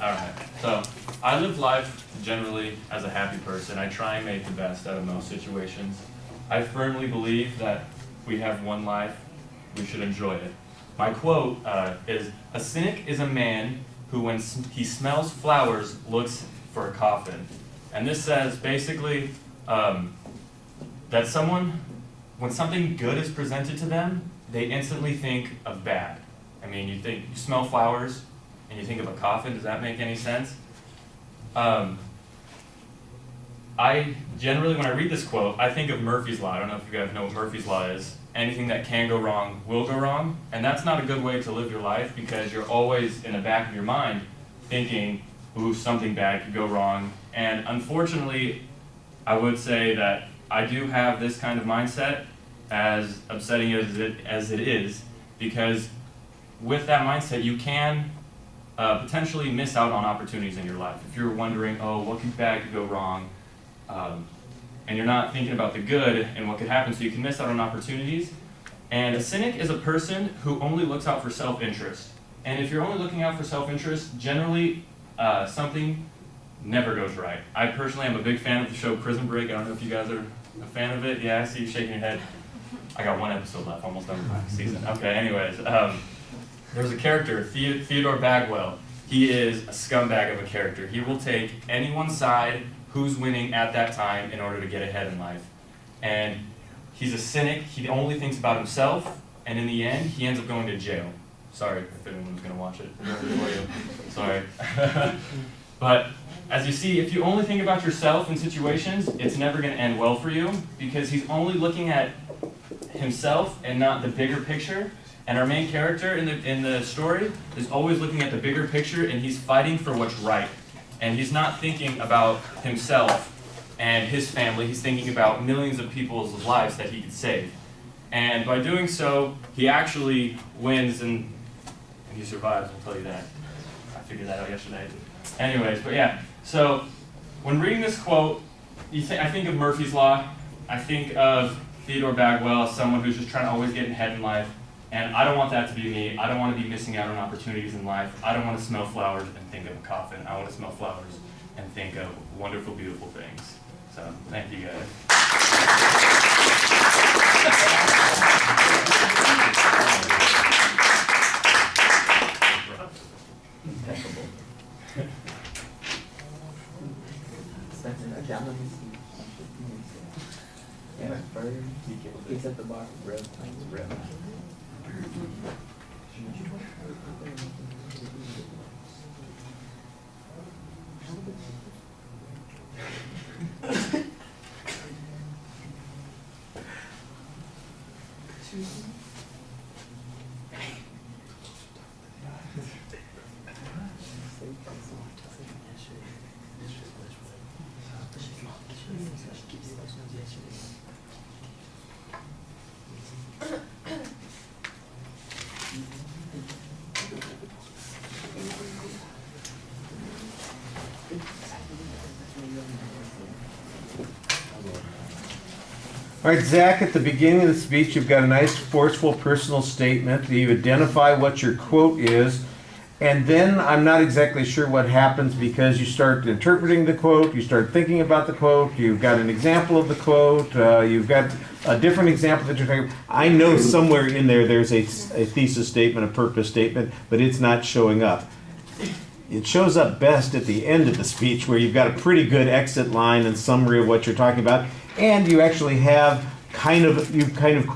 Alright, so I live life generally as a happy person. I try and make the best out of most situations. I firmly believe that we have one life, we should enjoy it. My quote is, "A cynic is a man who when he smells flowers looks for a coffin." And this says basically that someone, when something good is presented to them, they instantly think of bad. I mean, you smell flowers and you think of a coffin. Does that make any sense? I generally, when I read this quote, I think of Murphy's Law. I don't know if you guys know what Murphy's Law is. Anything that can go wrong will go wrong. And that's not a good way to live your life, because you're always in the back of your mind thinking, ooh, something bad could go wrong. And unfortunately, I would say that I do have this kind of mindset, as upsetting as it is, because with that mindset, you can potentially miss out on opportunities in your life. If you're wondering, oh, what bad could go wrong, and you're not thinking about the good and what could happen, so you can miss out on opportunities. And a cynic is a person who only looks out for self-interest. And if you're only looking out for self-interest, generally something never goes right. I personally am a big fan of the show Prison Break. I don't know if you guys are a fan of it. Yeah, I see you shaking your head. I got one episode left, almost done with my season. Okay, anyways. There's a character, Theodore Bagwell. He is a scumbag of a character. He will take anyone's side who's winning at that time in order to get ahead in life. And he's a cynic. He only thinks about himself, and in the end, he ends up going to jail. Sorry if anyone's going to watch it. Sorry. But as you see, if you only think about yourself in situations, it's never going to end well for you, because he's only looking at himself and not the bigger picture. And our main character in the story is always looking at the bigger picture, and he's fighting for what's right. And he's not thinking about himself and his family. He's thinking about millions of people's lives that he could save. And by doing so, he actually wins and he survives, I'll tell you that. I figured that out yesterday. Anyways, but yeah. So when reading this quote, I think of Murphy's Law. I think of Theodore Bagwell as someone who's just trying to always get ahead in life. And I don't want that to be me. I don't want to be missing out on opportunities in life. I don't want to smell flowers and think of a coffin. I want to smell flowers and think of wonderful, beautiful things. So, thank you guys. He's at the bar. All right, Zakk, at the beginning of the speech, you've got a nice, forceful, personal statement. You identify what your quote is, and then I'm not exactly sure what happens, because you start interpreting the quote, you start thinking about the quote, you've got an example of the quote, you've got a different example that you're talking about. I know somewhere in there's a thesis statement, a purpose statement, but it's not showing up. It shows up best at the end of the speech, where you've got a pretty good exit line and summary of what you're talking about. And you actually have you've kind of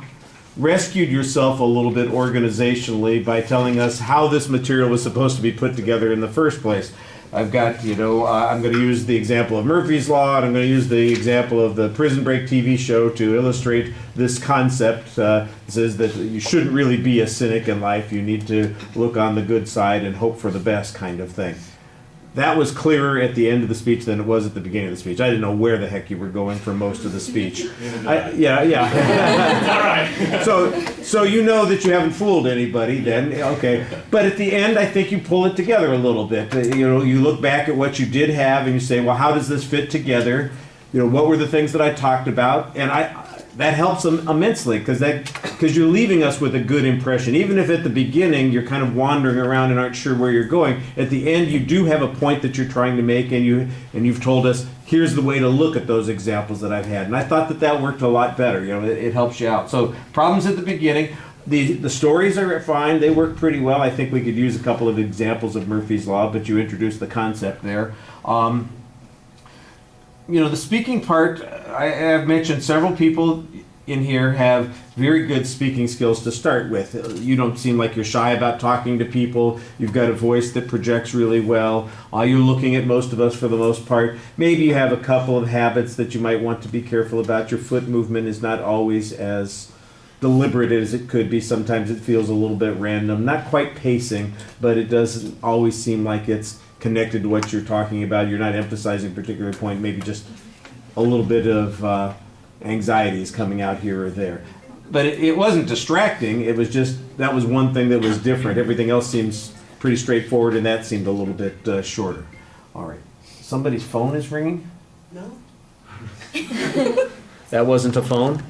rescued yourself a little bit organizationally by telling us how this material was supposed to be put together in the first place. I've got, I'm going to use the example of Murphy's Law, and I'm going to use the example of the Prison Break TV show to illustrate this concept. It says that you shouldn't really be a cynic in life. You need to look on the good side and hope for the best, kind of thing. That was clearer at the end of the speech than it was at the beginning of the speech. I didn't know where the heck you were going for most of the speech. All right. So you know that you haven't fooled anybody then, okay. But at the end, I think you pull it together a little bit. You look back at what you did have and you say, well, how does this fit together? What were the things that I talked about? And that helps them immensely because you're leaving us with a good impression. Even if at the beginning you're kind of wandering around and aren't sure where you're going, at the end you do have a point that you're trying to make, and you've told us here's the way to look at those examples that I've had. And I thought that worked a lot better. You know, it helps you out. So problems at the beginning. The stories are fine. They work pretty well. I think we could use a couple of examples of Murphy's Law, but you introduced the concept there. You know, the speaking part, I have mentioned several people in here have very good speaking skills to start with. You don't seem like you're shy about talking to people. You've got a voice that projects really well. You're looking at most of us for the most part. Maybe you have a couple of habits that you might want to be careful about. Your foot movement is not always as deliberate as it could be. Sometimes it feels a little bit random. Not quite pacing, but it doesn't always seem like it's connected to what you're talking about. You're not emphasizing a particular point. Maybe just a little bit of anxiety is coming out here or there. But it wasn't distracting. It was just, that was one thing that was different. Everything else seems pretty straightforward, and that seemed a little bit shorter. All right. Somebody's phone is ringing? No. That wasn't a phone?